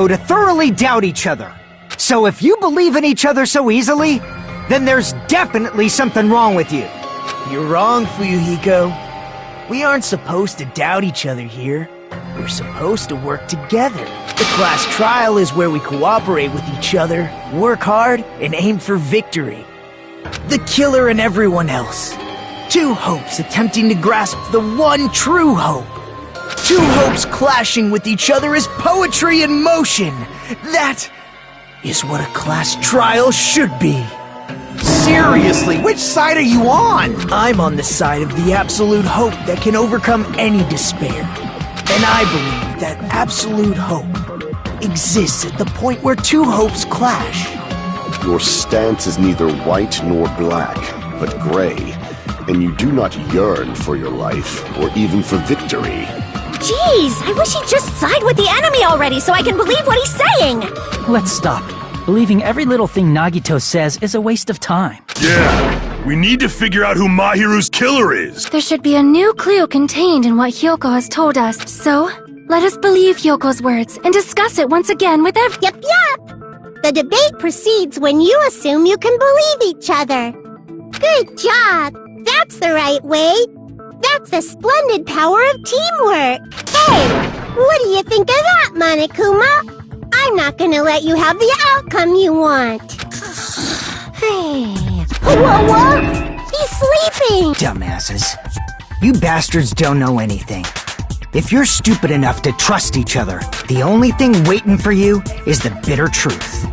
Hiko to thoroughly doubt each other. So if you believe in each other so easily, then there's definitely something wrong with you. You're wrong, Fuyuhiko. We aren't supposed to doubt each other here. We're supposed to work together. The class trial is where we cooperate with each other, work hard, and aim for victory. The killer and everyone else. Two hopes attempting to grasp the one true hope. Two hopes clashing with each other is poetry in motion. That is what a class trial should be. Seriously, which side are you on? I'm on the side of the absolute hope that can overcome any despair. And I believe that absolute hope exists at the point where two hopes clash. Your stance is neither white nor black, but gray, and you do not yearn for your life, or even for victory. Jeez, I wish he'd just side with the enemy already so I can believe what he's saying! Let's stop. Believing every little thing Nagito says is a waste of time. Yeah, we need to figure out who Mahiru's killer is. There should be a new clue contained in what Hyoko has told us, so let us believe Hyoko's words and discuss it once again with Yep. The debate proceeds when you assume you can believe each other. Good job! That's the right way! That's the splendid power of teamwork! Hey! What do you think of that, Monokuma? I'm not gonna let you have the outcome you want! Hey. Whoa! He's sleeping! Dumbasses. You bastards don't know anything. If you're stupid enough to trust each other, the only thing waiting for you is the bitter truth.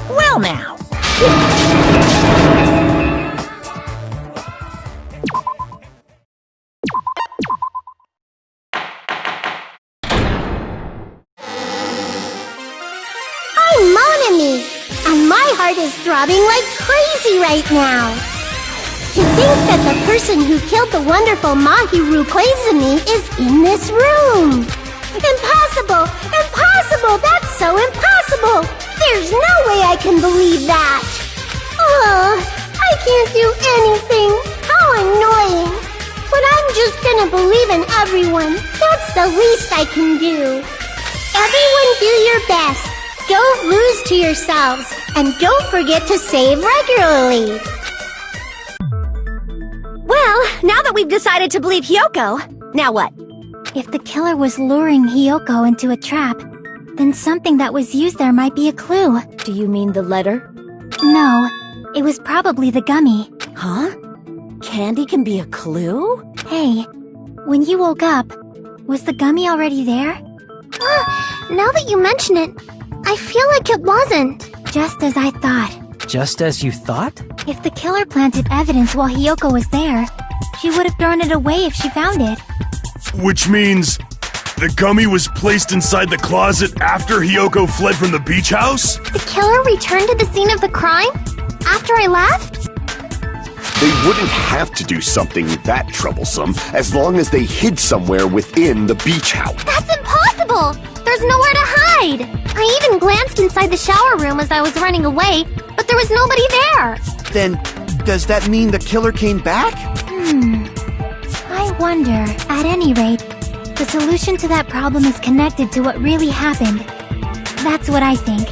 Well now! I'm Monami, and my heart is throbbing like crazy right now. To think that the person who killed the wonderful Mahiru Koizumi is in this room! Impossible! Impossible! That's so impossible! There's no way I can believe that! Oh, I can't do anything! How annoying! But I'm just gonna believe in everyone. That's the least I can do. Everyone do your best. Don't lose to yourselves. And don't forget to save regularly. Well, now that we've decided to believe Hyoko, now what? If the killer was luring Hyoko into a trap, then something that was used there might be a clue. Do you mean the letter? No, it was probably the gummy. Huh? Candy can be a clue? Hey, when you woke up, was the gummy already there? Now that you mention it, I feel like it wasn't. Just as I thought. Just as you thought? If the killer planted evidence while Hyoko was there, she would have thrown it away if she found it. Which means the gummy was placed inside the closet after Hyoko fled from the beach house? The killer returned to the scene of the crime? After I left? They wouldn't have to do something that troublesome as long as they hid somewhere within the beach house. That's impossible! There's nowhere to hide! I even glanced inside the shower room as I was running away, but there was nobody there! Then, does that mean the killer came back? I wonder. At any rate, the solution to that problem is connected to what really happened. That's what I think.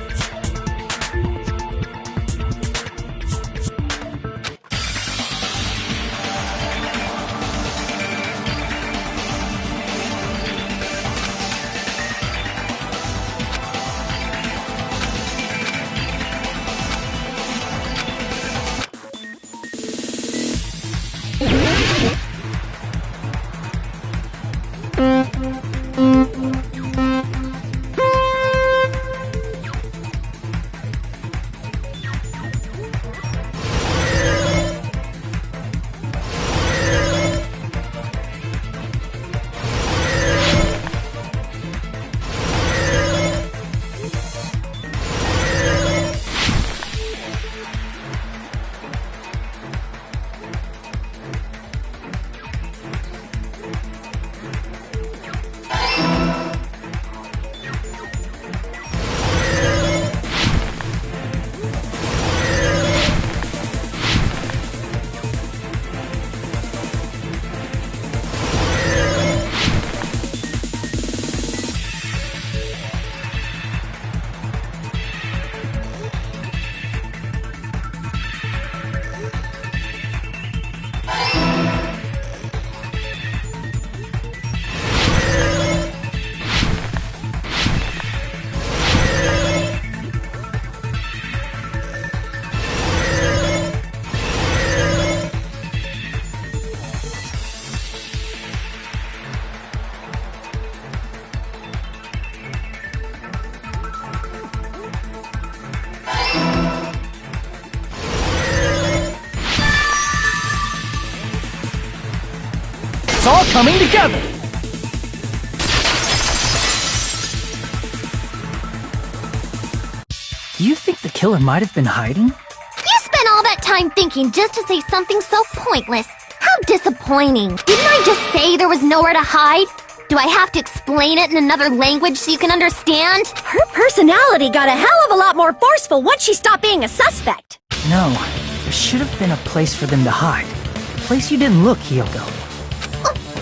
all coming together! Do you think the killer might have been hiding? You spent all that time thinking just to say something so pointless. How disappointing. Didn't I just say there was nowhere to hide? Do I have to explain it in another language so you can understand? Her personality got a hell of a lot more forceful once she stopped being a suspect. No, there should have been a place for them to hide. A place you didn't look, Hiyoko.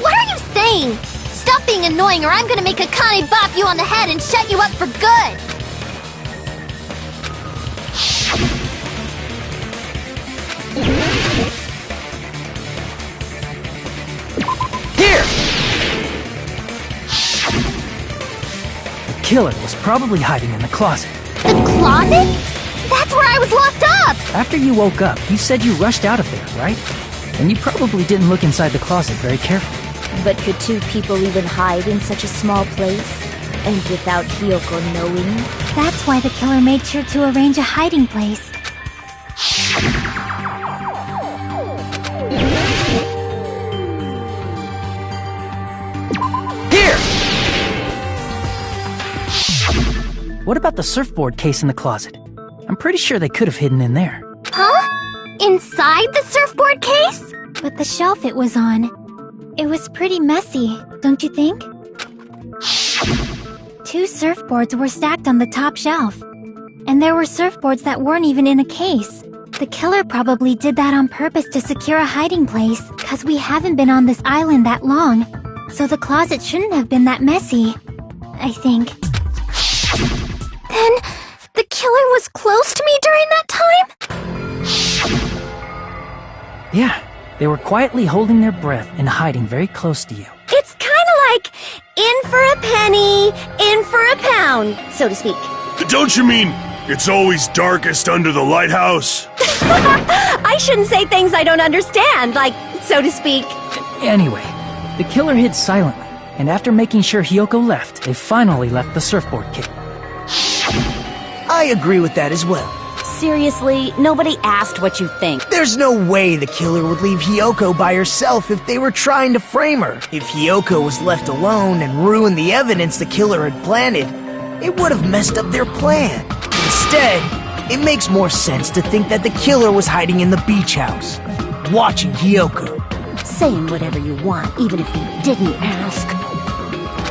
What are you saying? Stop being annoying or I'm gonna make Akane bop you on the head and shut you up for good! Here! The killer was probably hiding in the closet. The closet? That's where I was locked up! After you woke up, you said you rushed out of there, right? And you probably didn't look inside the closet very carefully. But could two people even hide in such a small place? And without Hiyoko knowing? That's why the killer made sure to arrange a hiding place. Here! What about the surfboard case in the closet? I'm pretty sure they could have hidden in there. Huh? Inside the surfboard case? But the shelf it was on. It was pretty messy, don't you think? Two surfboards were stacked on the top shelf. And there were surfboards that weren't even in a case. The killer probably did that on purpose to secure a hiding place, cause we haven't been on this island that long. So the closet shouldn't have been that messy, I think. Then, the killer was close to me during that time? Yeah, they were quietly holding their breath and hiding very close to you. It's kinda like in for a penny, in for a pound, so to speak. Don't you mean it's always darkest under the lighthouse? I shouldn't say things I don't understand, like, so to speak. Anyway, the killer hid silently, and after making sure Hiyoko left, they finally left the surfboard kit. I agree with that as well. Seriously, nobody asked what you think. There's no way the killer would leave Hiyoko by herself if they were trying to frame her. If Hiyoko was left alone and ruined the evidence the killer had planted, it would have messed up their plan. Instead, it makes more sense to think that the killer was hiding in the beach house, watching Hiyoko. Saying whatever you want, even if you didn't ask.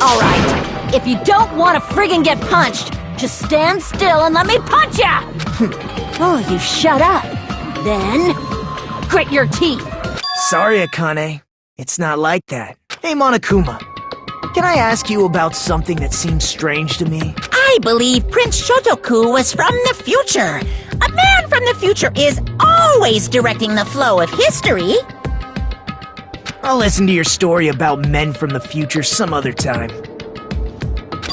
Alright, if you don't want to friggin' get punched, just stand still and let me punch ya! Oh, you shut up. Then, grit your teeth. Sorry, Akane. It's not like that. Hey, Monokuma. Can I ask you about something that seems strange to me? I believe Prince Shotoku was from the future. A man from the future is always directing the flow of history. I'll listen to your story about men from the future some other time.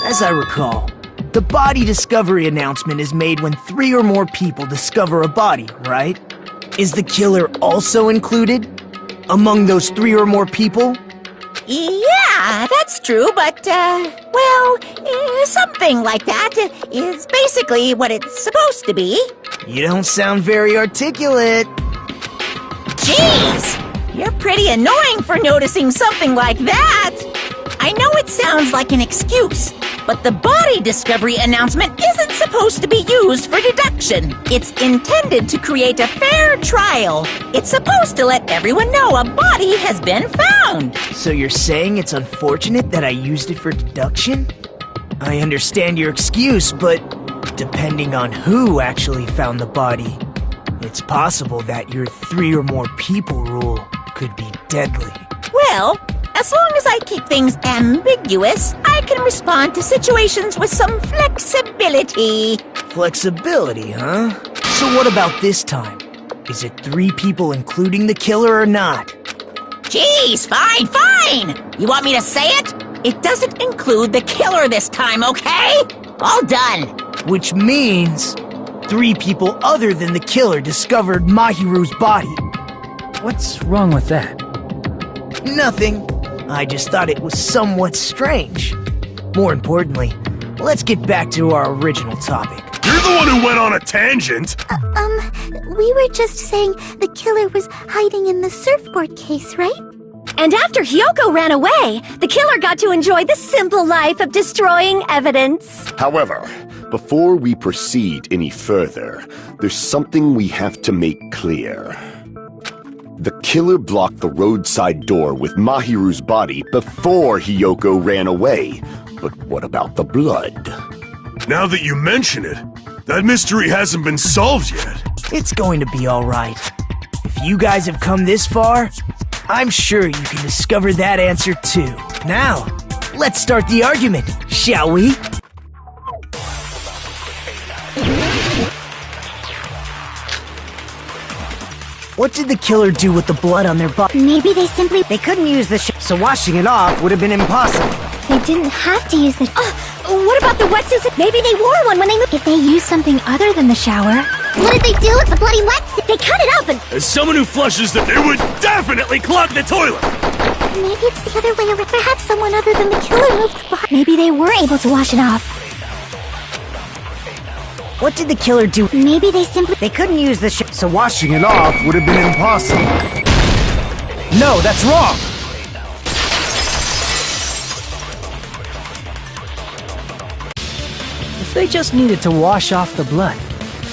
As I recall, the body discovery announcement is made when 3 or more people discover a body, right? Is the killer also included? Among those 3 or more people? Yeah, that's true, but, well, something like that is basically what it's supposed to be. You don't sound very articulate. Jeez! You're pretty annoying for noticing something like that! I know it sounds like an excuse, but the body discovery announcement isn't supposed to be used for deduction. It's intended to create a fair trial. It's supposed to let everyone know a body has been found. So you're saying it's unfortunate that I used it for deduction? I understand your excuse, but depending on who actually found the body, it's possible that your 3 or more people rule could be deadly. Well, as long as I keep things ambiguous, I can respond to situations with some flexibility. Flexibility, huh? So what about this time? Is it 3 people including the killer or not? Jeez, fine! You want me to say it? It doesn't include the killer this time, okay? All done. Which means 3 people other than the killer discovered Mahiru's body. What's wrong with that? Nothing. I just thought it was somewhat strange. More importantly, let's get back to our original topic. You're the one who went on a tangent! We were just saying the killer was hiding in the surfboard case, right? And after Hyoko ran away, the killer got to enjoy the simple life of destroying evidence. However, before we proceed any further, there's something we have to make clear. The killer blocked the roadside door with Mahiru's body before Hyoko ran away. But what about the blood? Now that you mention it, that mystery hasn't been solved yet. It's going to be alright. If you guys have come this far, I'm sure you can discover that answer too. Now, let's start the argument, shall we? What did the killer do with the blood on their body? Maybe they simply... They couldn't use the so washing it off would have been impossible. They didn't have to use the... what about the wetsuits? Maybe they wore one when they moved. If they used something other than the shower... What did they do with the bloody wetsuit? They cut it up and... As someone who flushes it would definitely clog the toilet! Maybe it's the other way around. Perhaps someone other than the killer moved the body. Maybe they were able to wash it off. What did the killer do? Maybe they simply... They couldn't use the so washing it off would have been impossible. No, that's wrong! If they just needed to wash off the blood,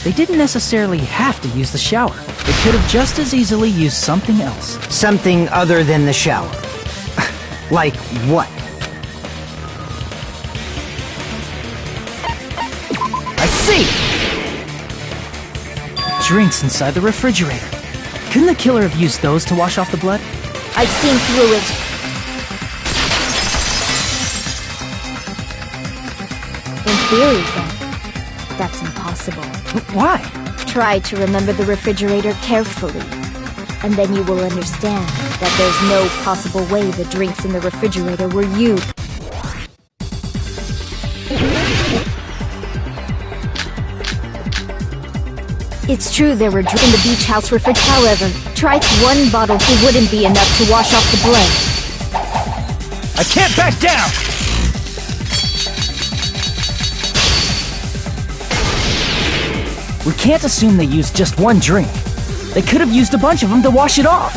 they didn't necessarily have to use the shower. They could have just as easily used something else. Something other than the shower. Like what? I see! Drinks inside the refrigerator. Couldn't the killer have used those to wash off the blood? I've seen through it. In theory, then, that's impossible. Why? Try to remember the refrigerator carefully, and then you will understand that there's no possible way the drinks in the refrigerator were used. It's true there were drinks in the beach house refrigerator. However, try one bottle wouldn't be enough to wash off the blood. I can't back down! We can't assume they used just one drink. They could have used a bunch of them to wash it off.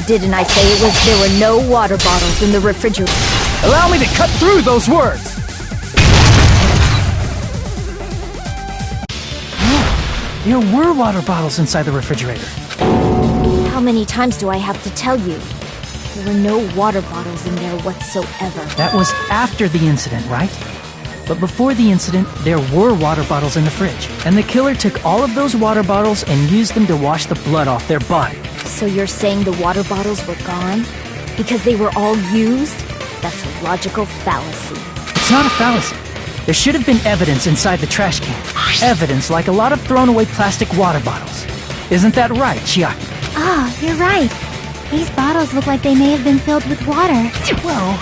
Didn't I say there were no water bottles in the refrigerator? Allow me to cut through those words! There were water bottles inside the refrigerator. How many times do I have to tell you? There were no water bottles in there whatsoever. That was after the incident, right? But before the incident, there were water bottles in the fridge. And the killer took all of those water bottles and used them to wash the blood off their body. So you're saying the water bottles were gone? Because they were all used? That's a logical fallacy. It's not a fallacy. There should have been evidence inside the trash can. Evidence like a lot of thrown away plastic water bottles. Isn't that right, Chiaki? Ah, you're right. These bottles look like they may have been filled with water. Well,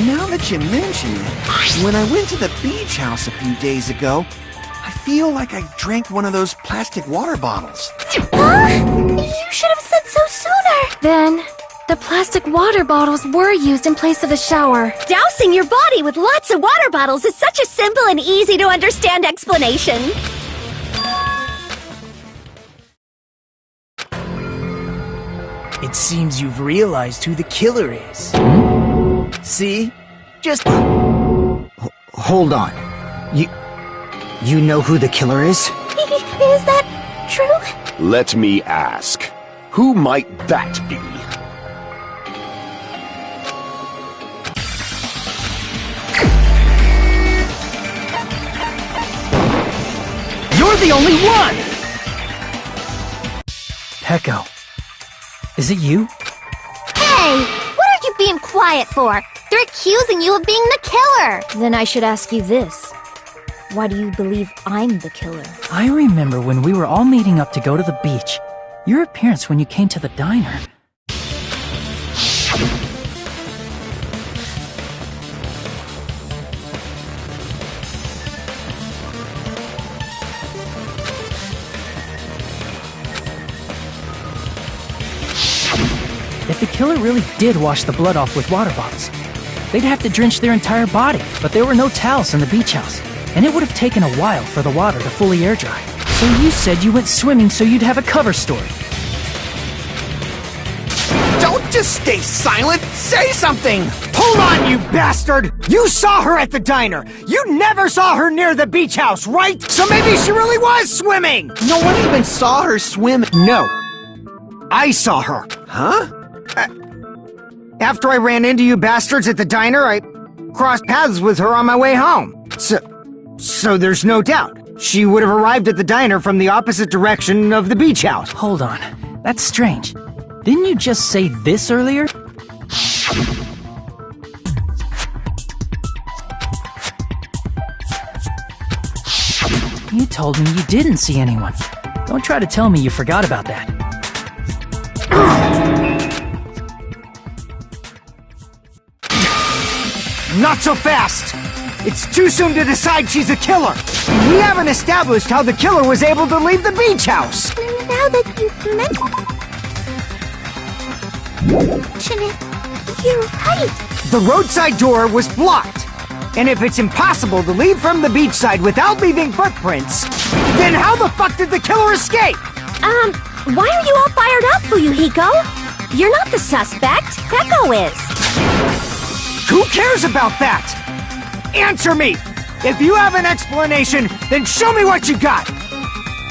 now that you mention it, when I went to the beach house a few days ago, I feel like I drank one of those plastic water bottles. Huh? You should have said so sooner! Then, the plastic water bottles were used in place of the shower. Dousing your body with lots of water bottles is such a simple and easy to understand explanation. It seems you've realized who the killer is. See? Just... Hold on. You know who the killer is? Is that true? Let me ask, who might that be? You're the only one! Peko. Is it you? Hey! What are you being quiet for? They're accusing you of being the killer! Then I should ask you this. Why do you believe I'm the killer? I remember when we were all meeting up to go to the beach. Your appearance when you came to the diner. If the killer really did wash the blood off with water bottles, they'd have to drench their entire body, but there were no towels in the beach house, and it would have taken a while for the water to fully air dry. So you said you went swimming so you'd have a cover story. Don't Just stay silent! Say something! Hold on, you bastard! You saw her at the diner! You never saw her near the beach house, right? So maybe she really was swimming! No one even saw her swim. No. I saw her. Huh? After I ran into you bastards at the diner, I crossed paths with her on my way home. So there's no doubt. She would have arrived at the diner from the opposite direction of the beach house. Hold on. That's strange. Didn't you just say this earlier? You told me you didn't see anyone. Don't try to tell me you forgot about that. Not so fast! It's too soon to decide she's a killer! We haven't established how the killer was able to leave the beach house! Now that you've mentioned it, you're right. The roadside door was blocked. And if it's impossible to leave from the beachside without leaving footprints, then how the fuck did the killer escape? Why are you all fired up, Fuyuhiko? You're not the suspect. Peko is. Who cares about that? Answer me! If you have an explanation, then show me what you got!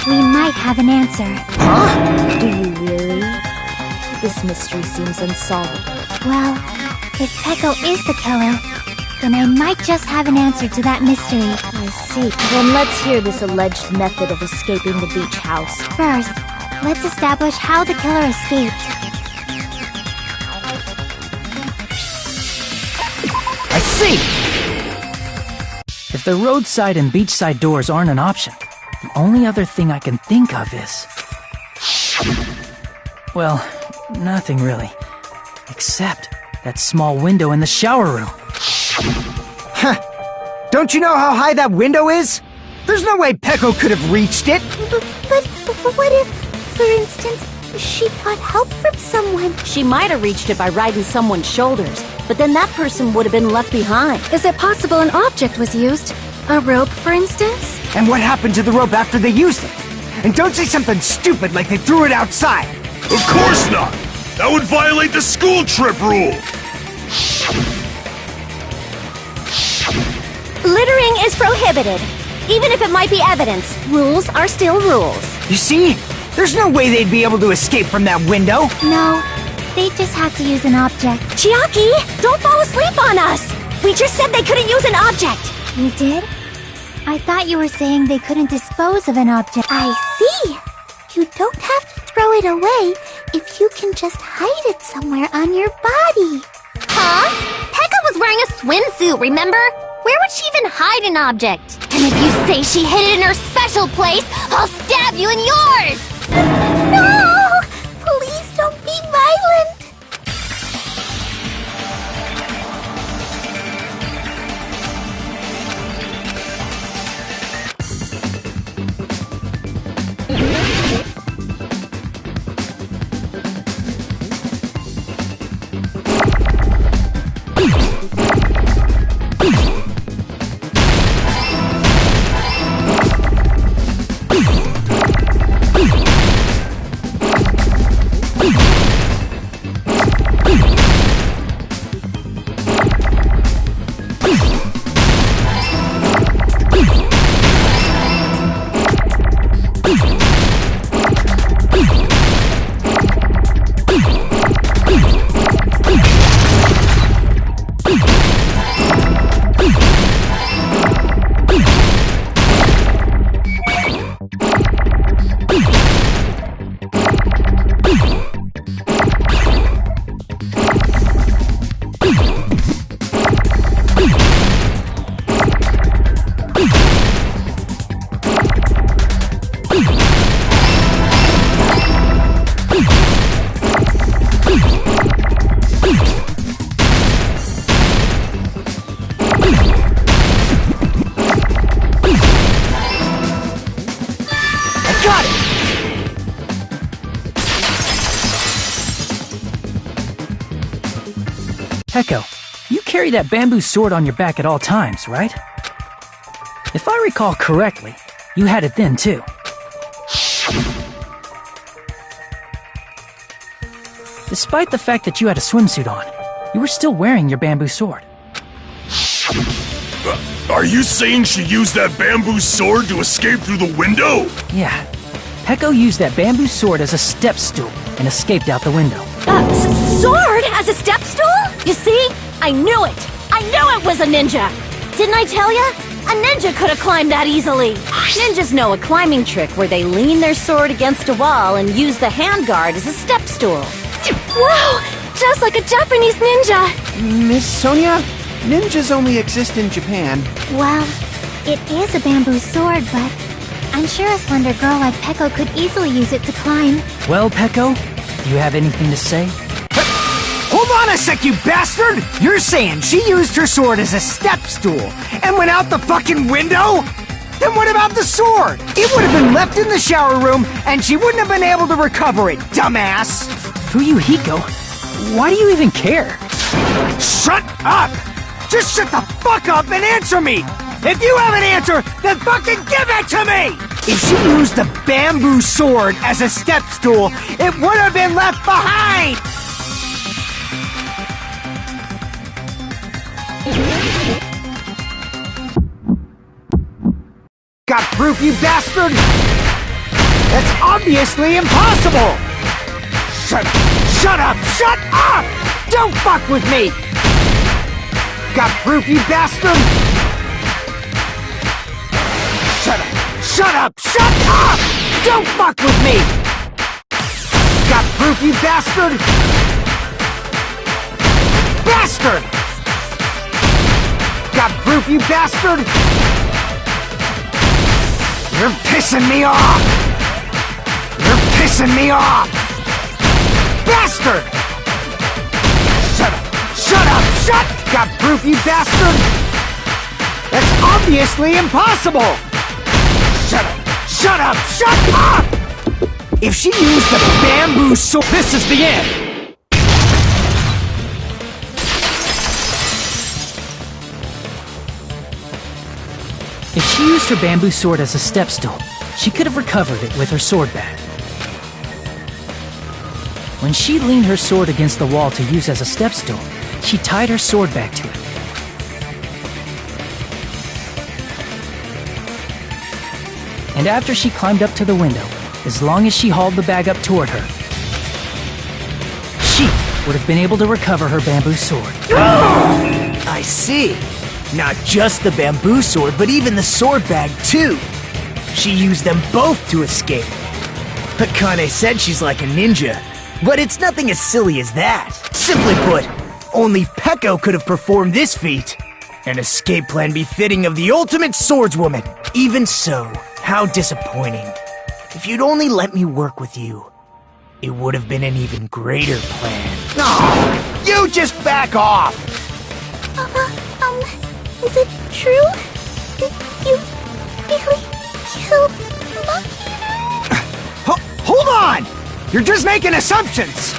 We might have an answer. Do you really? This mystery seems unsolvable. Well, if Peko is the killer, then I might just have an answer to that mystery. I see. Then let's hear this alleged method of escaping the beach house. First, let's establish how the killer escaped. I see! If the roadside and beachside doors aren't an option, the only other thing I can think of is... well, nothing really. Except that small window in the shower room. Huh. Don't you know how high that window is? There's no way Peko could have reached it! But what if, for instance, she got help from someone? She might have reached it by riding someone's shoulders, but then that person would have been left behind. Is it possible an object was used? A rope, for instance? And what happened to the rope after they used it? And don't say something stupid like they threw it outside! Of course not! That would violate the school trip rule! Littering is prohibited. Even if it might be evidence, rules are still rules. You see? There's no way they'd be able to escape from that window! No, they just have to use an object. Chiaki, don't fall asleep on us! We just said they couldn't use an object! You did? I thought you were saying they couldn't dispose of an object. I see. You don't have to throw it away if you can just hide it somewhere on your body. Huh? Pekka was wearing a swimsuit, remember? Where would she even hide an object? And if you say she hid it in her special place, I'll stab you in yours! No! Please don't be violent! Peko, you carry that bamboo sword on your back at all times, right? If I recall correctly, you had it then too. Despite the fact that you had a swimsuit on, you were still wearing your bamboo sword. Are you saying she used that bamboo sword to escape through the window? Yeah. Peko used that bamboo sword as a step stool and escaped out the window. Sword as a step stool? You see? I knew it! I knew it was a ninja! Didn't I tell ya? A ninja could have climbed that easily. Ninjas know a climbing trick where they lean their sword against a wall and use the handguard as a step stool. Wow! Just like a Japanese ninja! Miss Sonia, ninjas only exist in Japan. Well, it is a bamboo sword, but I'm sure a slender girl like Peko could easily use it to climb. Well, Peko, do you have anything to say? Hold on a sec, you bastard! You're saying she used her sword as a step stool and went out the fucking window? Then what about the sword? It would have been left in the shower room and she wouldn't have been able to recover it, dumbass! Fuyuhiko, why do you even care? Shut up! Just shut the fuck up and answer me! If you have an answer, then fucking give it to me! If she used the bamboo sword as a step stool, it would have been left behind! Got proof, you bastard? That's obviously impossible! Shut up! Shut up! Shut up! Don't fuck with me! Got proof, you bastard? Shut up! Shut up! Shut up! Don't fuck with me! Got proof, you bastard? Bastard! Got proof, you bastard? You're pissing me off! You're pissing me off! Bastard! Shut up! Shut up! Shut! Got proof, you bastard? That's obviously impossible! Shut up! Shut up! Shut up! If she used the bamboo sword, this is the end! If she used her bamboo sword as a step stool, she could have recovered it with her sword bag. When she leaned her sword against the wall to use as a step stool, she tied her sword bag to it. And after she climbed up to the window, as long as she hauled the bag up toward her, she would have been able to recover her bamboo sword. I see. Not just the bamboo sword, but even the sword bag, too. She used them both to escape. Akane said she's like a ninja, but it's nothing as silly as that. Simply put, only Peko could have performed this feat. An escape plan befitting of the ultimate swordswoman. Even so, how disappointing. If you'd only let me work with you, it would have been an even greater plan. Oh, you just back off! Is it true? Did you really kill Mahiru? Hold on! You're just making assumptions!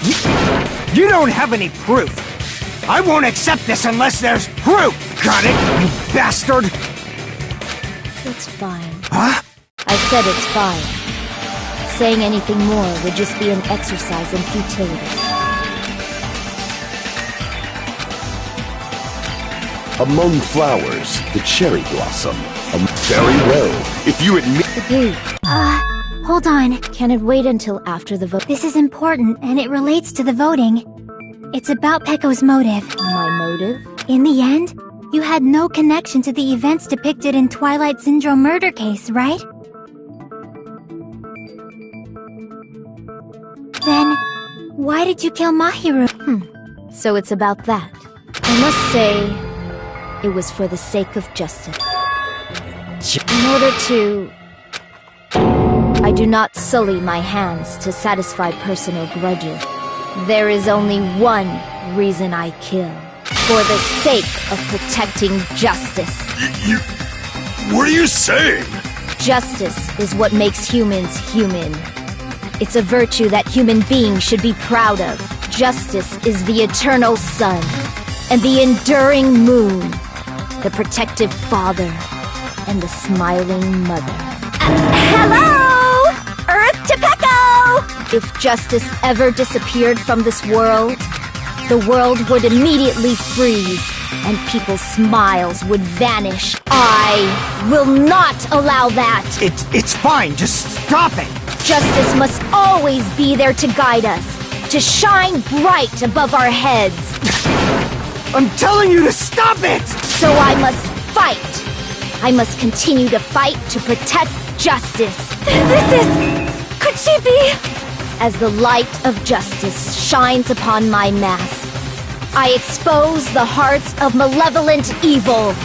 You don't have any proof. I won't accept this unless there's proof! Got it, you bastard? It's fine. Huh? I said it's fine. Saying anything more would just be an exercise in futility. Among flowers, the cherry blossom. Very well. If you admit... Hey, hold on. Can it wait until after the vote? This is important, and it relates to the voting. It's about Peko's motive. My motive? In the end, you had no connection to the events depicted in Twilight Syndrome murder case, right? Then, why did you kill Mahiru? So it's about that. I must say, it was for the sake of justice. In order to... I do not sully my hands to satisfy personal grudges. There is only one reason I kill. For the sake of protecting justice. What are you saying? Justice is what makes humans human. It's a virtue that human beings should be proud of. Justice is the eternal sun, and the enduring moon, the protective father, and the smiling mother. Hello! Earth to Peko! If justice ever disappeared from this world, the world would immediately freeze, and people's smiles would vanish. I will not allow that! It's fine, just stop it! Justice must always be there to guide us, to shine bright above our heads. I'm telling you to stop it! So I must fight. I must continue to fight to protect justice. Could she be? As the light of justice shines upon my mask, I expose the hearts of malevolent evil.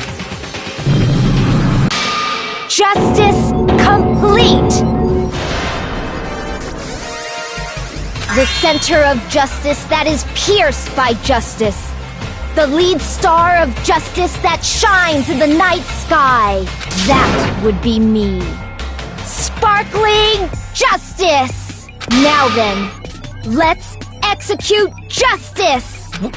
Justice complete! The center of justice that is pierced by justice. The lead star of justice that shines in the night sky. That would be me. Sparkling justice! Now then, let's execute justice! What?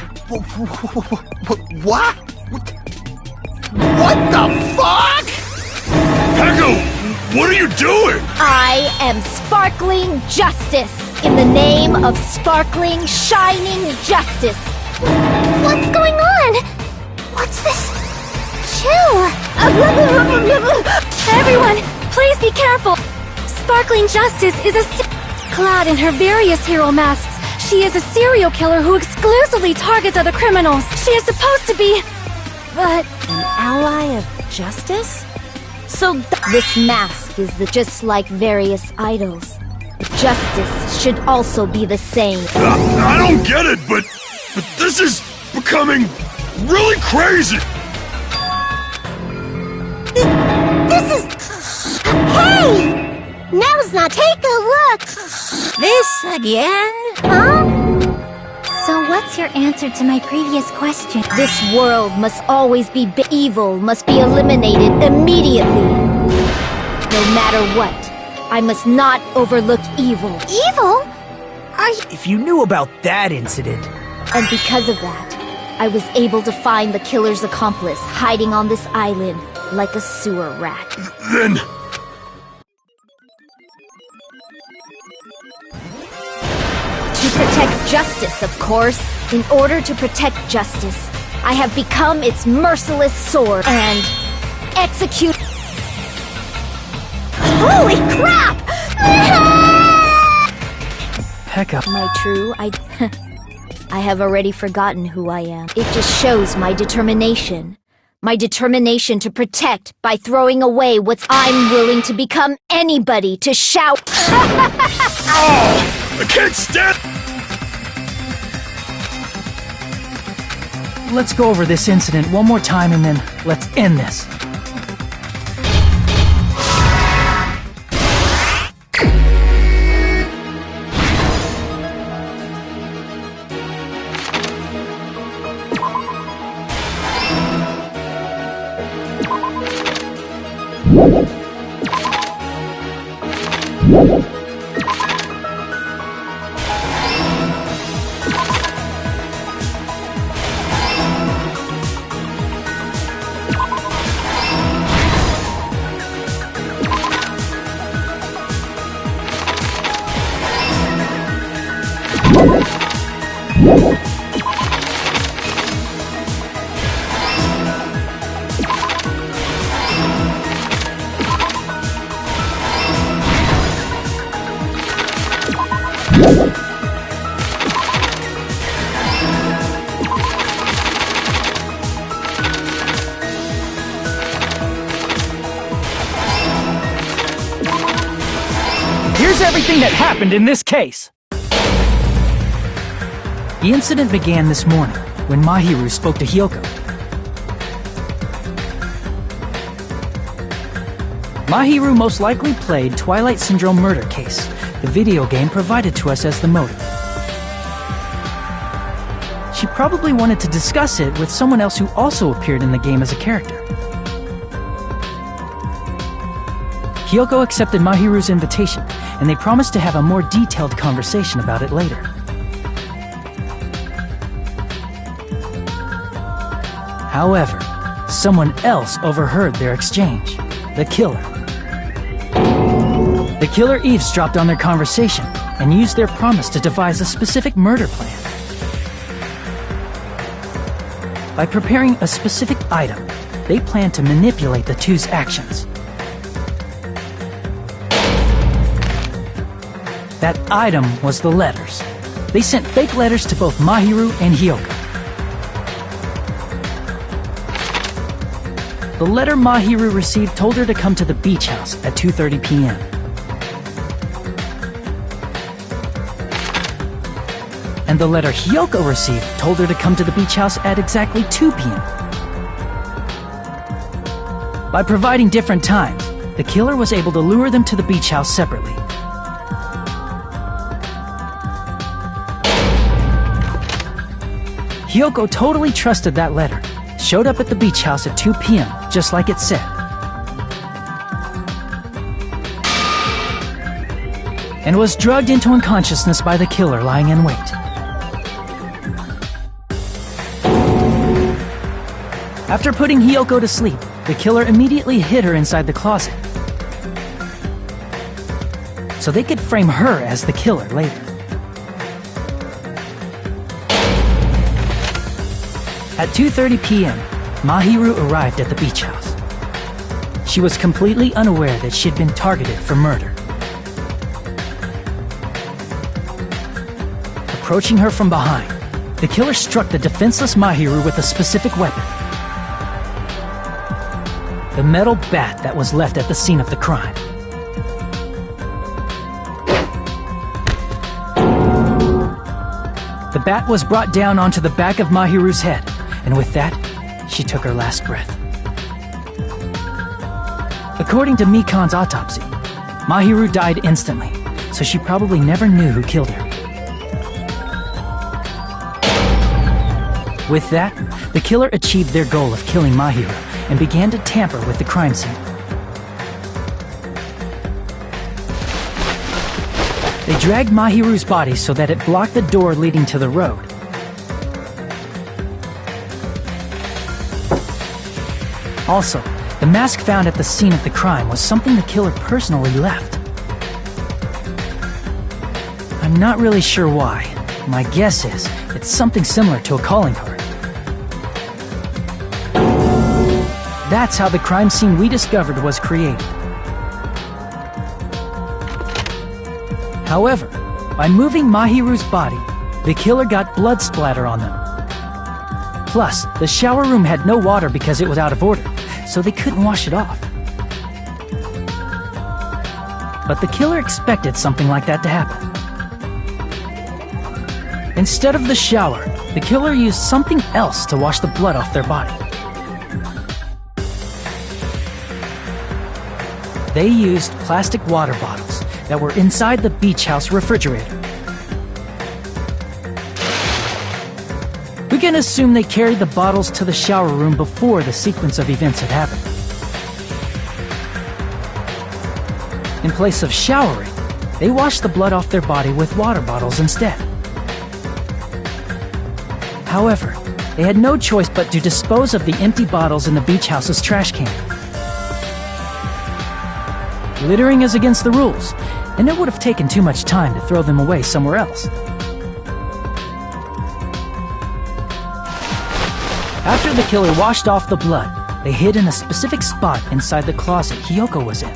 What the fuck? Peko, what are you doing? I am sparkling justice in the name of sparkling, shining justice. What's going on? What's this? Chill. Everyone, please be careful! Sparkling Justice is clad in her various hero masks. She is a serial killer who exclusively targets other criminals. She is supposed to be... but... An ally of justice? So this mask is just like various idols. Justice should also be the same. I don't get it, but this is becoming really crazy. This is... Hey! Now's not, take a look! This again? Huh? So what's your answer to my previous question? This world must always be evil, must be eliminated immediately. No matter what, I must not overlook evil. Evil? Are you... If you knew about that incident... And because of that, I was able to find the killer's accomplice hiding on this island like a sewer rat. Then... To protect justice, of course. In order to protect justice, I have become its merciless sword and execute... Holy crap! Pekka. My true, I have already forgotten who I am. It just shows my determination. My determination to protect by throwing away what I'm willing to become anybody to shout. Oh! I can't stand... Let's go over this incident one more time and then let's end this. Here's everything that happened in this case. The incident began this morning when Mahiru spoke to Hyoko. Mahiru most likely played Twilight Syndrome murder case, the video game provided to us as the motive. She probably wanted to discuss it with someone else who also appeared in the game as a character. Hyoko accepted Mahiru's invitation, and they promised to have a more detailed conversation about it later. However, someone else overheard their exchange. The killer. The killer eavesdropped on their conversation, and used their promise to devise a specific murder plan. By preparing a specific item, they planned to manipulate the two's actions. That item was the letters. They sent fake letters to both Mahiru and Hyoko. The letter Mahiru received told her to come to the beach house at 2:30 p.m. And the letter Hyoko received told her to come to the beach house at exactly 2 p.m. By providing different times, the killer was able to lure them to the beach house separately. Hyoko totally trusted that letter, showed up at the beach house at 2 p.m., just like it said, and was drugged into unconsciousness by the killer lying in wait. After putting Hyoko to sleep, the killer immediately hid her inside the closet, so they could frame her as the killer later. At 2:30 p.m., Mahiru arrived at the beach house. She was completely unaware that she had been targeted for murder. Approaching her from behind, the killer struck the defenseless Mahiru with a specific weapon. The metal bat that was left at the scene of the crime. The bat was brought down onto the back of Mahiru's head, and with that, she took her last breath. According to Mikan's autopsy, Mahiru died instantly, so she probably never knew who killed her. With that, the killer achieved their goal of killing Mahiru and began to tamper with the crime scene. They dragged Mahiru's body so that it blocked the door leading to the road. Also, the mask found at the scene of the crime was something the killer personally left. I'm not really sure why. My guess is it's something similar to a calling card. That's how the crime scene we discovered was created. However, by moving Mahiru's body, the killer got blood splatter on them. Plus, the shower room had no water because it was out of order, so they couldn't wash it off. But the killer expected something like that to happen. Instead of the shower, the killer used something else to wash the blood off their body. They used plastic water bottles that were inside the beach house refrigerator. We can assume they carried the bottles to the shower room before the sequence of events had happened. In place of showering, they washed the blood off their body with water bottles instead. However, they had no choice but to dispose of the empty bottles in the beach house's trash can. Littering is against the rules, and it would have taken too much time to throw them away somewhere else. After the killer washed off the blood, they hid in a specific spot inside the closet Hyoko was in.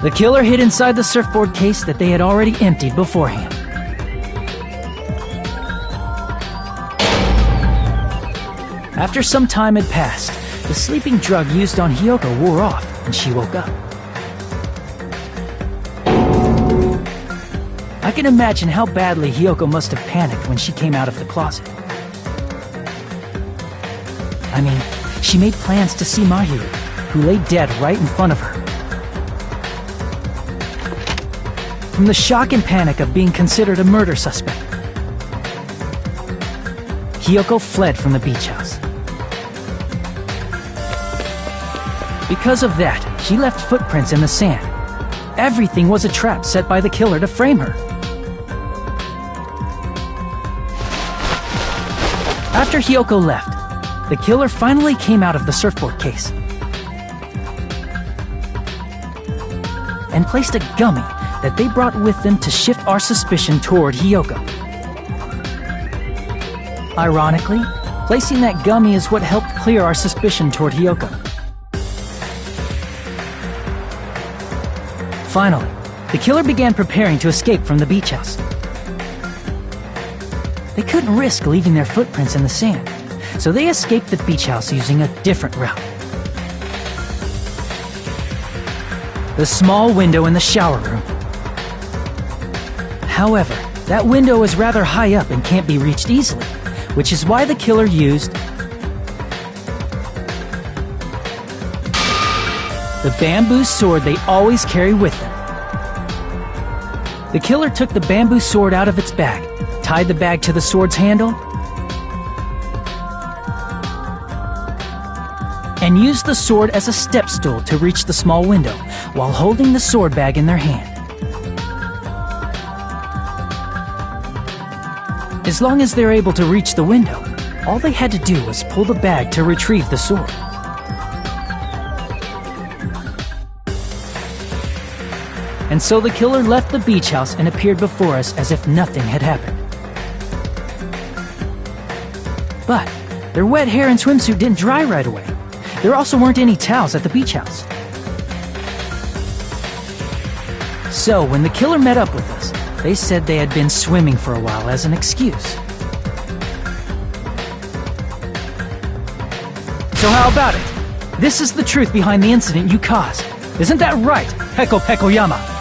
The killer hid inside the surfboard case that they had already emptied beforehand. After some time had passed, the sleeping drug used on Hyoko wore off, and she woke up. I can imagine how badly Hyoko must have panicked when she came out of the closet. I mean, she made plans to see Mahiru, who lay dead right in front of her. From the shock and panic of being considered a murder suspect, Hyoko fled from the beach house. Because of that, she left footprints in the sand. Everything was a trap set by the killer to frame her. After Hyoko left, the killer finally came out of the surfboard case. and placed a gummy that they brought with them to shift our suspicion toward Hiyoko. Ironically, placing that gummy is what helped clear our suspicion toward Hiyoko. Finally, the killer began preparing to escape from the beach house. They couldn't risk leaving their footprints in the sand, so they escaped the beach house using a different route. The small window in the shower room. However, that window is rather high up and can't be reached easily, which is why the killer used the bamboo sword they always carry with them. The killer took the bamboo sword out of its bag, tied the bag to the sword's handle, and used the sword as a step stool to reach the small window while holding the sword bag in their hand. As long as they're able to reach the window, all they had to do was pull the bag to retrieve the sword. And so the killer left the beach house and appeared before us as if nothing had happened. But their wet hair and swimsuit didn't dry right away. There also weren't any towels at the beach house. So when the killer met up with us, they said they had been swimming for a while as an excuse. So how about it? This is the truth behind the incident you caused. Isn't that right, Peko Pekoyama?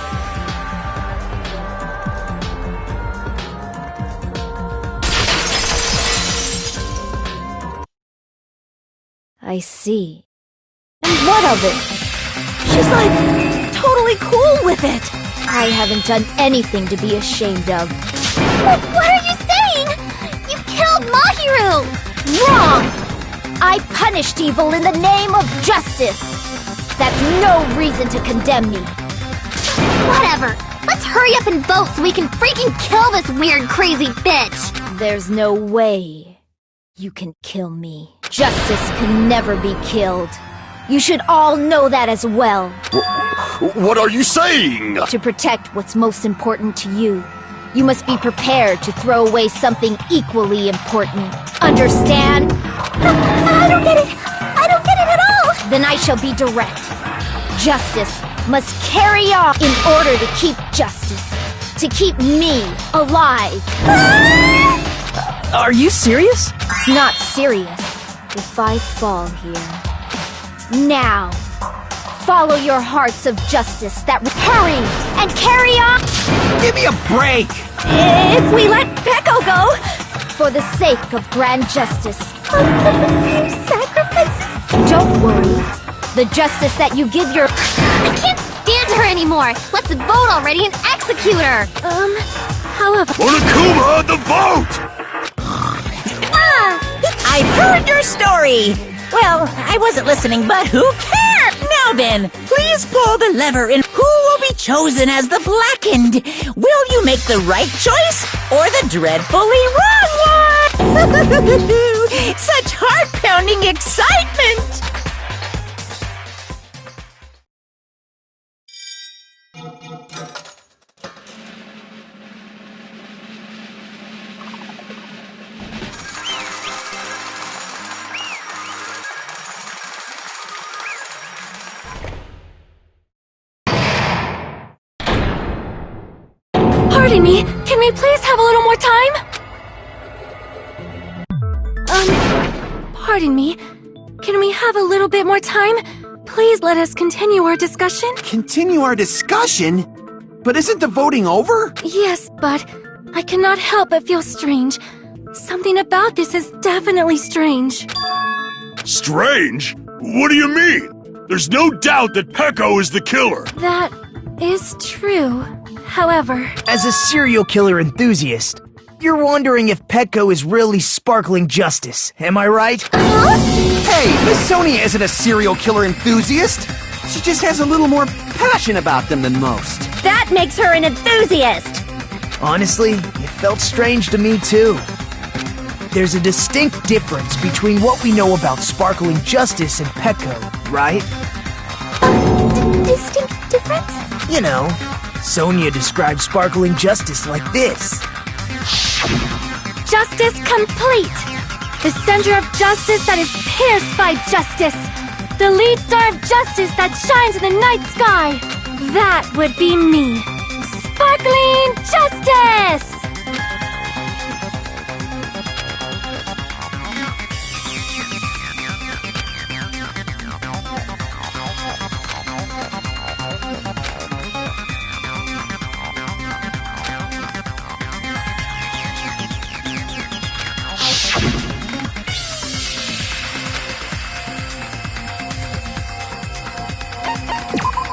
I see. And what of it? She's like, totally cool with it. I haven't done anything to be ashamed of. What are you saying? You killed Mahiru! Wrong! I punished evil in the name of justice. That's no reason to condemn me. Whatever. Let's hurry up and vote so we can freaking kill this weird, crazy bitch! There's no way you can kill me. Justice can never be killed. You should all know that as well. What are you saying? To protect what's most important to you, you must be prepared to throw away something equally important. Understand? I don't get it! I don't get it at all! Then I shall be direct. Justice must carry on in order to keep justice. To keep me alive. Are you serious? It's not serious if I fall here. Now, follow your hearts of justice that hurry and carry on. Give me a break! If we let Peko go, for the sake of grand justice. Sacrifices? Don't worry. The justice that you give your... I can't stand her anymore! Let's vote already and execute her! However... Onokuma, the vote! I've heard your story! Well, I wasn't listening, but who cares? Now then, please pull the lever and who will be chosen as the blackened? Will you make the right choice or the dreadfully wrong one? Such heart-pounding excitement! Pardon me, can we please have a little more time? Pardon me, can we have a little bit more time? Please let us continue our discussion. Continue our discussion? But isn't the voting over? Yes, but I cannot help but feel strange. Something about this is definitely strange. Strange? What do you mean? There's no doubt that Peko is the killer. That is true. However... As a serial killer enthusiast, you're wondering if Peko is really sparkling justice, am I right? Hey, Miss Sonia isn't a serial killer enthusiast. She just has a little more passion about them than most. That makes her an enthusiast! Honestly, it felt strange to me too. There's a distinct difference between what we know about sparkling justice and Peko, right? Distinct difference? You know, Sonia described sparkling justice like this. Justice complete! The center of justice that is pierced by justice! The lead star of justice that shines in the night sky! That would be me! Sparkling Justice!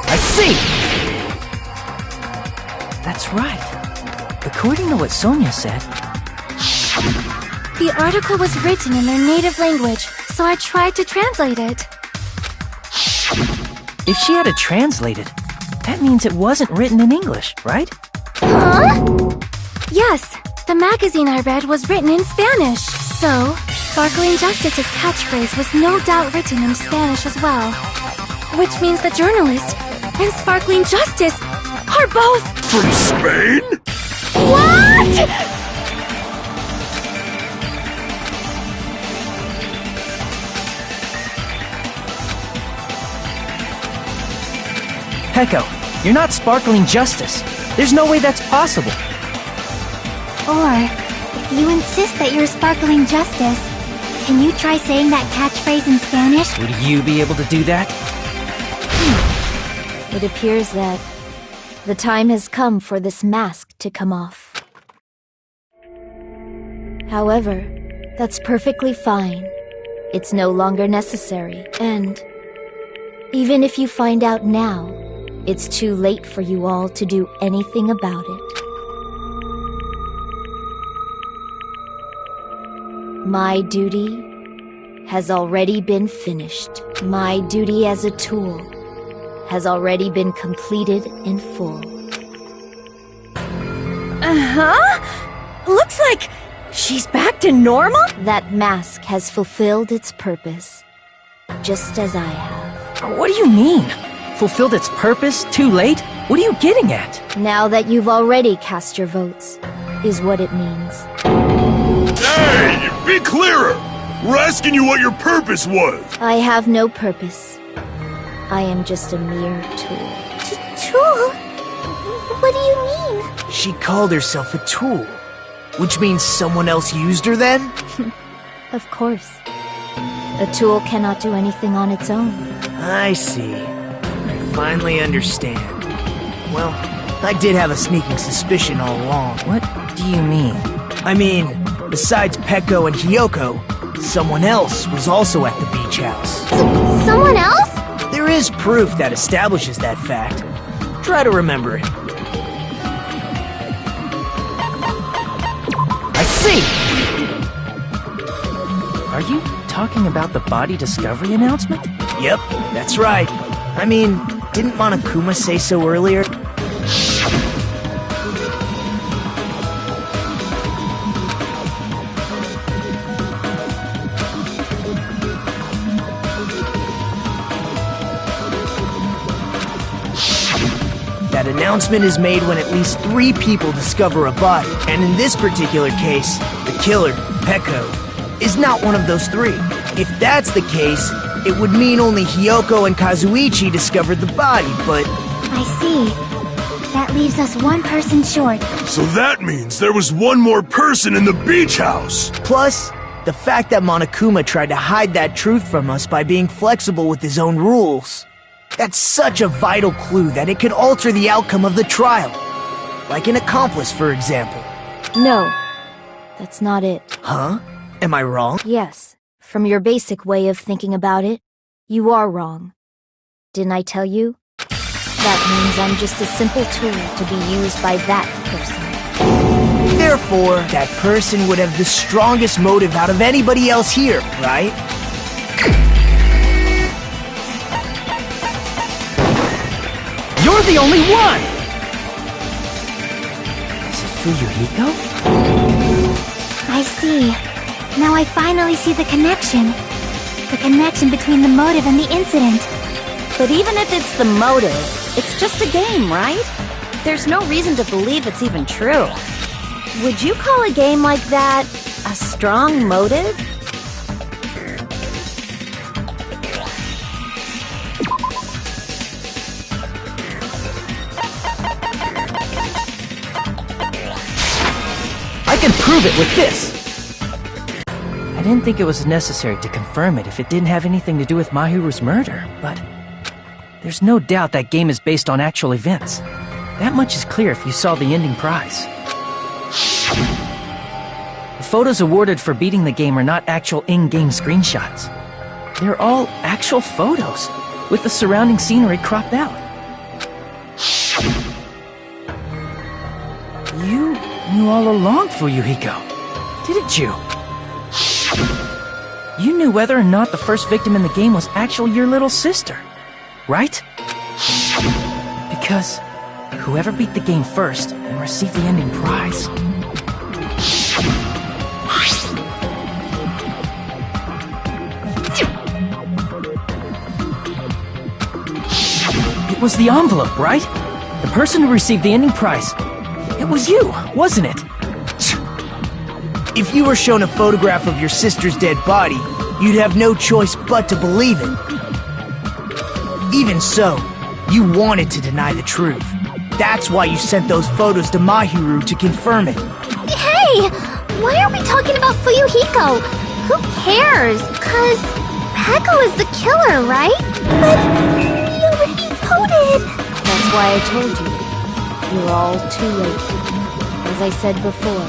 I see! That's right. According to what Sonia said, The article was written in their native language, so I tried to translate it. if she had it translated, that means it wasn't written in English, right? Huh? Yes, the magazine I read was written in Spanish, so Sparkling Justice's catchphrase was no doubt written in Spanish as well. Which means the journalist and Sparkling Justice are both... From Spain? What?! Peko, you're not Sparkling Justice. There's no way that's possible. Or, if you insist that you're Sparkling Justice, can you try saying that catchphrase in Spanish? Would you be able to do that? It appears that the time has come for this mask to come off. However, that's perfectly fine. It's no longer necessary, and even if you find out now, it's too late for you all to do anything about it. My duty has already been finished. My duty as a tool has already been completed in full. Uh-huh? Looks like she's back to normal? That mask has fulfilled its purpose, just as I have. What do you mean? Fulfilled its purpose? Too late? What are you getting at? Now that you've already cast your votes, is what it means. Hey, be clearer! We're asking you what your purpose was! I have no purpose. I am just a mere tool. Tool? What do you mean? She called herself a tool, which means someone else used her then? Of course. A tool cannot do anything on its own. I see. I finally understand. Well, I did have a sneaking suspicion all along. What do you mean? I mean, besides Peko and Hiyoko, someone else was also at the beach house. Someone else? There is proof that establishes that fact. Try to remember it. I see! Are you talking about the body discovery announcement? Yep, that's right. I mean, didn't Monokuma say so earlier? That announcement is made when at least 3 people discover a body, and in this particular case, the killer, Peko, is not one of those 3. If that's the case, it would mean only Hiyoko and Kazuichi discovered the body, but... I see. That leaves us one person short. So that means there was one more person in the beach house! Plus, the fact that Monokuma tried to hide that truth from us by being flexible with his own rules. That's such a vital clue that it could alter the outcome of the trial. Like an accomplice, for example. No, that's not it. Huh? Am I wrong? Yes, from your basic way of thinking about it, you are wrong. Didn't I tell you? That means I'm just a simple tool to be used by that person. Therefore, that person would have the strongest motive out of anybody else here, right? You're the only one! Is it Fuyuhiko? I see. Now I finally see the connection. The connection between the motive and the incident. But even if it's the motive, It's just a game, right? There's no reason to believe it's even true. Would you call a game like that a strong motive? I can prove it with this! I didn't think it was necessary to confirm it if it didn't have anything to do with Mahiru's murder, but there's no doubt that game is based on actual events. That much is clear if you saw the ending prize. The photos awarded for beating the game are not actual in-game screenshots. They're all actual photos, with the surrounding scenery cropped out. You knew all along, Fuyuhiko, didn't you? You knew whether or not the first victim in the game was actually your little sister, right? Because whoever beat the game first and received the ending prize. It was the envelope, right? The person who received the ending prize. It was you, wasn't it? If you were shown a photograph of your sister's dead body, you'd have no choice but to believe it. Even so, you wanted to deny the truth. That's why you sent those photos to Mahiru to confirm it. Hey! Why are we talking about Fuyuhiko? Who cares? 'Cause Peko is the killer, right? But we already voted! That's why I told you. You're all too late. As I said before,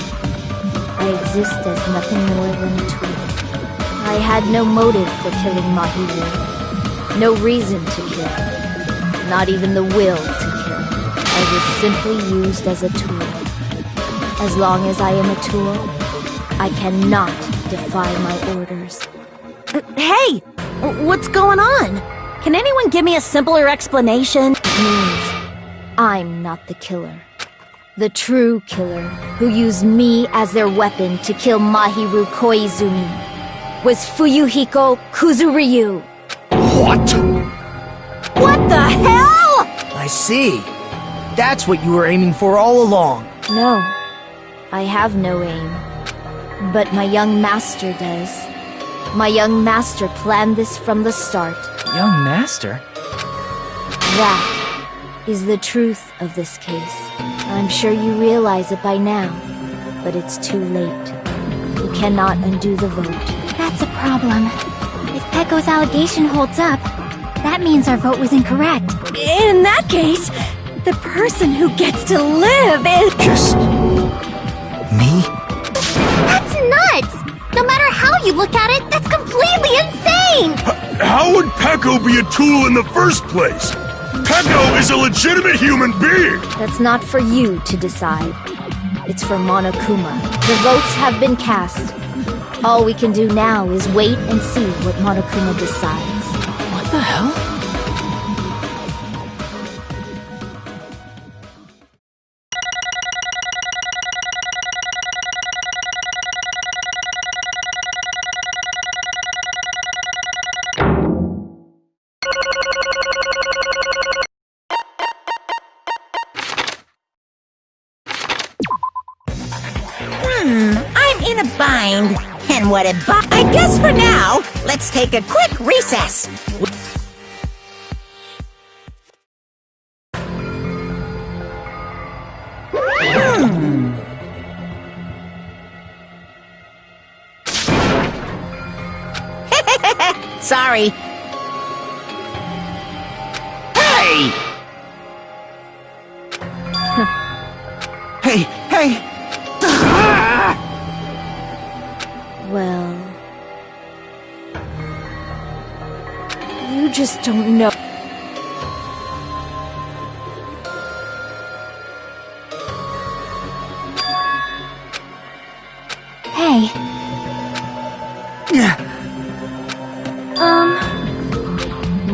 I exist as nothing more than a tool. I had no motive for killing Mahiru. No reason to kill. Not even the will to kill. I was simply used as a tool. As long as I am a tool, I cannot defy my orders. Hey! What's going on? Can anyone give me a simpler explanation? It means I'm not the killer. The true killer, who used me as their weapon to kill Mahiru Koizumi, was Fuyuhiko Kuzuryu. What? What the hell?! I see. That's what you were aiming for all along. No, I have no aim. But my young master does. My young master planned this from the start. Young master? That is the truth of this case. I'm sure you realize it by now, but it's too late. You cannot undo the vote. That's a problem. If Peko's allegation holds up, that means our vote was incorrect. In that case, the person who gets to live is... Just... me? That's nuts! No matter how you look at it, that's completely insane! How would Peko be a tool in the first place? Peko is a legitimate human being! That's not for you to decide. It's for Monokuma. The votes have been cast. All we can do now is wait and see what Monokuma decides. What the hell? I'm in a bind. And what a I guess for now, let's take a quick recess. Sorry. Hey! Hey, hey! Well... you just don't know. Hey,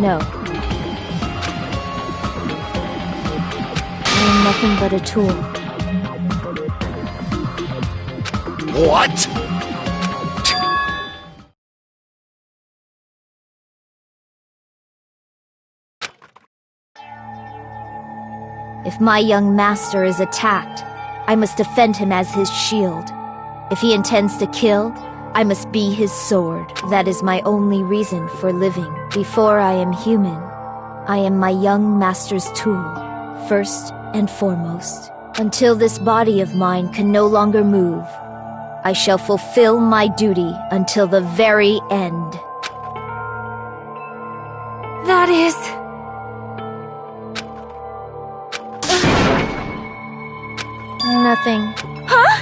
No. I am nothing but a tool. What? If my young master is attacked, I must defend him as his shield. If he intends to kill, I must be his sword. That is my only reason for living. Before I am human, I am my young master's tool, first and foremost. Until this body of mine can no longer move, I shall fulfill my duty until the very end. That is... Nothing. Huh?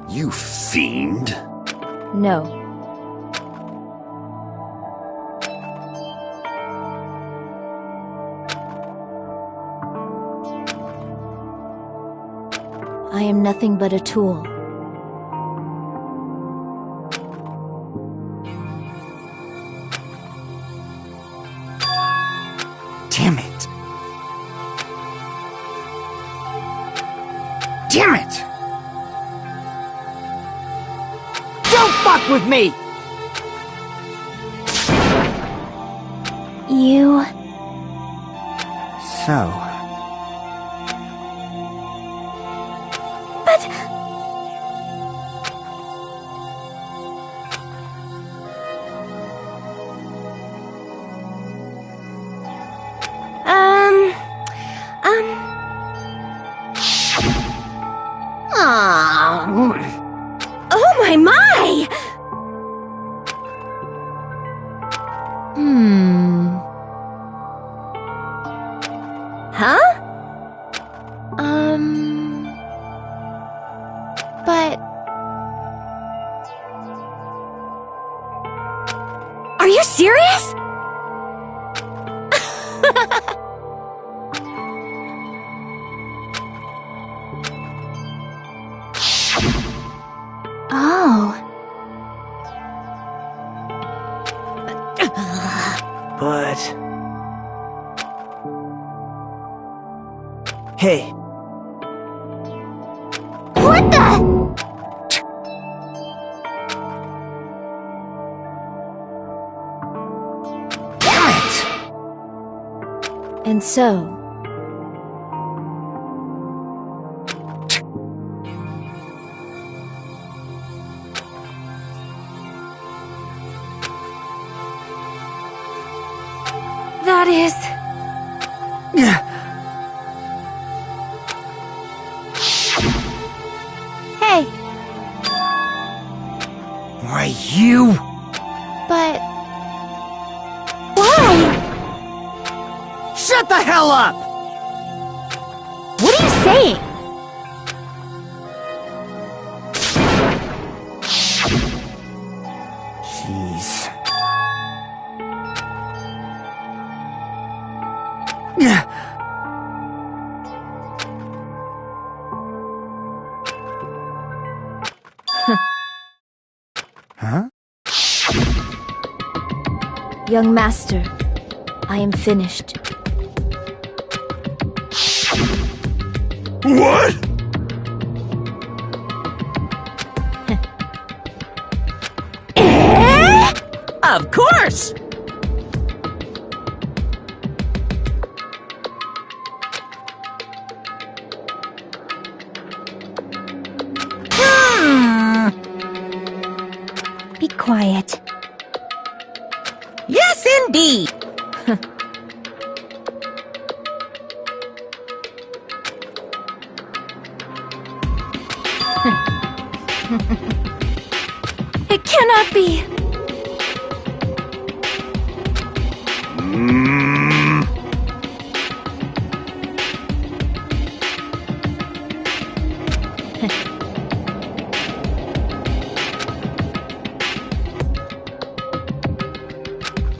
You fiend. No. I am nothing but a tool. Damn it! Damn it! Don't fuck with me! You... So... But... Oh my my! Huh? But... Are you serious? Oh. But... Hey, What the? And so... That is... Hey! Why, you... But... Why? Shut the hell up! What are you saying? Jeez. Huh? Young master, I am finished. What? Of course! Be quiet. Yes, indeed! It cannot be.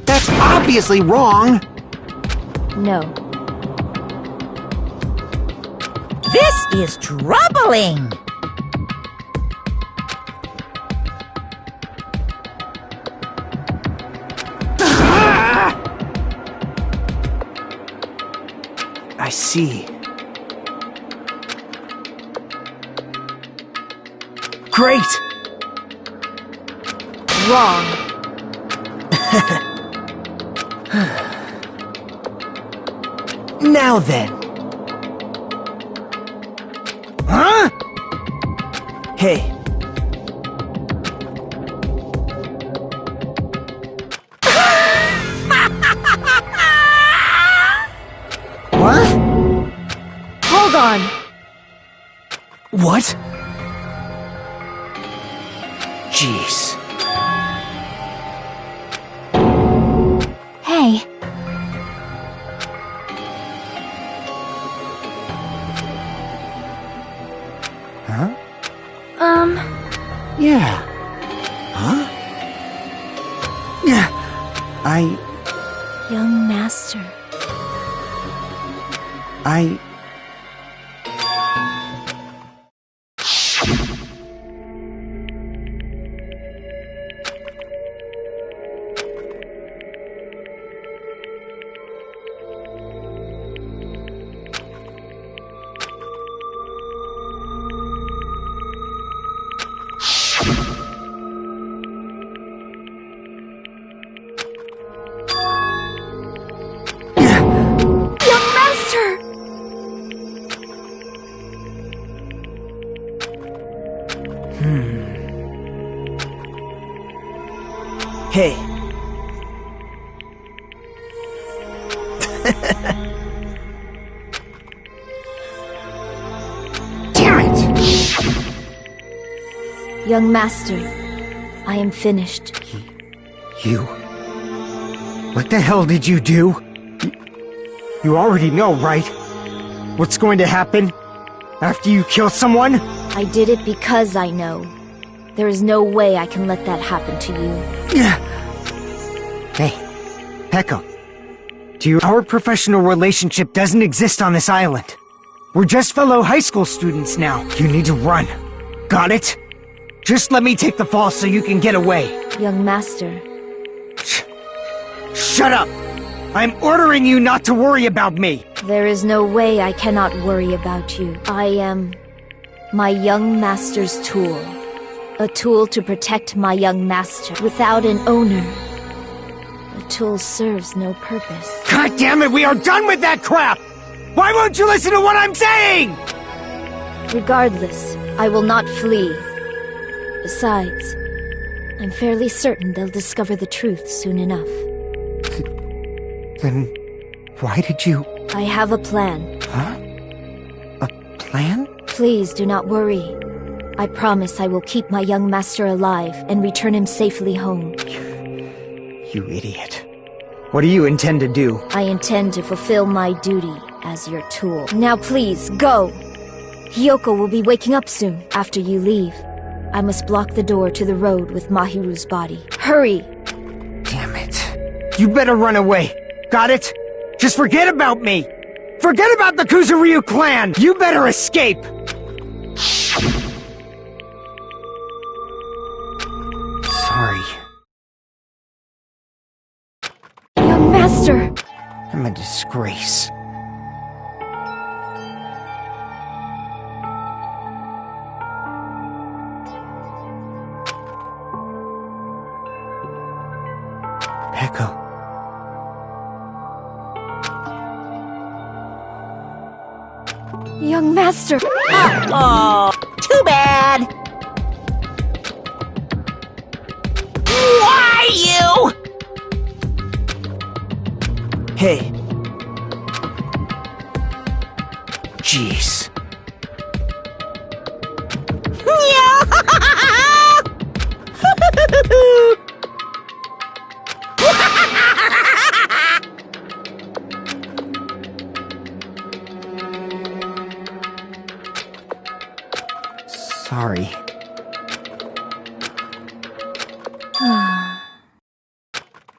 That's obviously wrong. No. This is troubling! I see. Great! Wrong. Now then. Huh? Hey. What? Hold on. What? Jeez. Hey, Huh? Yeah. Huh? Yeah. Young master. Young master! Hey. Damn it! Young master, I am finished. You... What the hell did you do? You already know, right? What's going to happen after you kill someone? I did it because I know. There is no way I can let that happen to you. Hey, Pekka. Our professional relationship doesn't exist on this island. We're just fellow high school students now. You need to run. Got it? Just let me take the fall so you can get away. Young master, Shut up! I'm ordering you not to worry about me! there is no way I cannot worry about you. I am my young master's tool. A tool to protect my young master. Without an owner, the tool serves no purpose. God damn it, we are done with that crap! Why won't you listen to what I'm saying? Regardless, I will not flee. Besides, I'm fairly certain they'll discover the truth soon enough. Then, why did you... I have a plan. Huh? A plan? Please do not worry. I promise I will keep my young master alive and return him safely home. You idiot. What do you intend to do? I intend to fulfill my duty as your tool. Now please, go! Hiyoko will be waking up soon after you leave. I must block the door to the road with Mahiru's body. Hurry! Damn it. You better run away. Got it? Just forget about me! Forget about the Kuzuryu clan! You better escape! Sorry. Young master! I'm a disgrace. Pekka. Young master! Oh, too bad. Why you? Hey. Jeez. Sorry.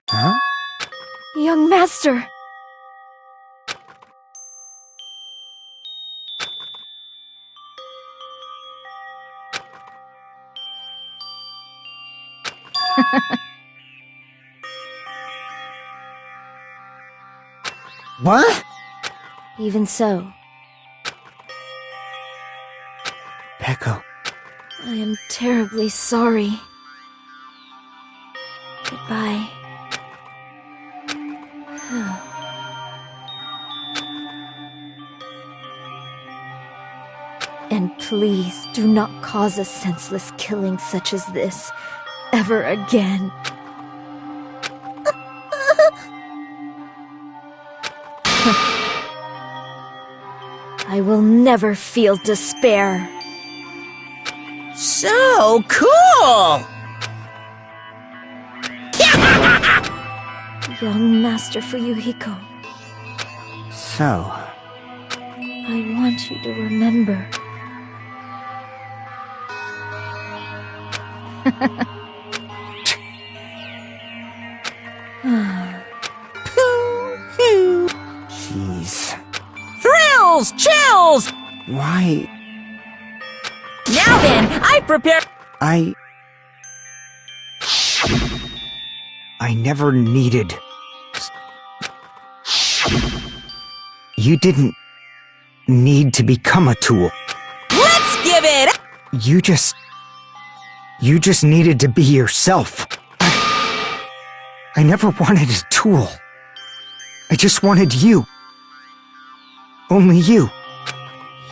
Huh? Young master! What? Even so, Pekka. I am terribly sorry. Goodbye. And please do not cause a senseless killing such as this ever again. I will never feel despair. So cool! Young Master Fuyuhiko, So, I want you to remember. jeez. Thrills! Chills! Why? Now then, I prepared... I never needed... You didn't need to become a tool. Let's give it... You just needed to be yourself. I never wanted a tool. I just wanted you. Only you.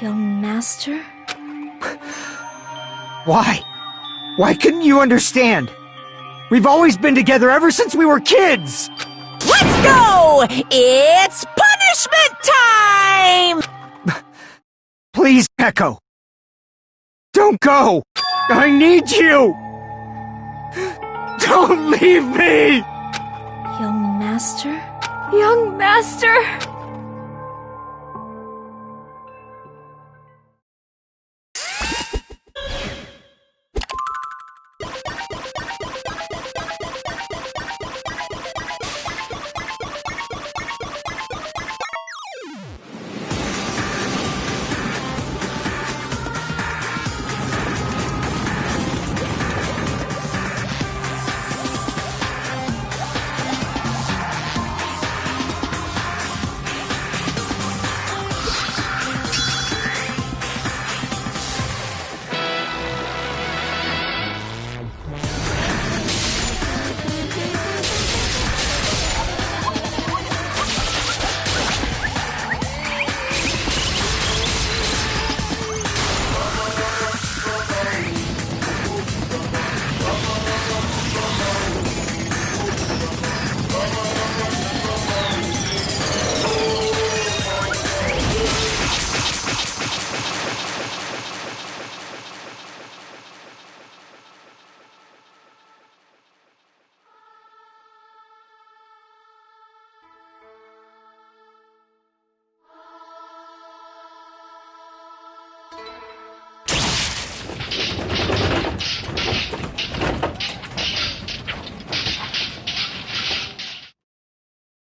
Young Master? Why? Why couldn't you understand? We've always been together ever since we were kids! Let's go! It's punishment time! Please, Echo. Don't go! I need you! Don't leave me! Young Master? Young Master!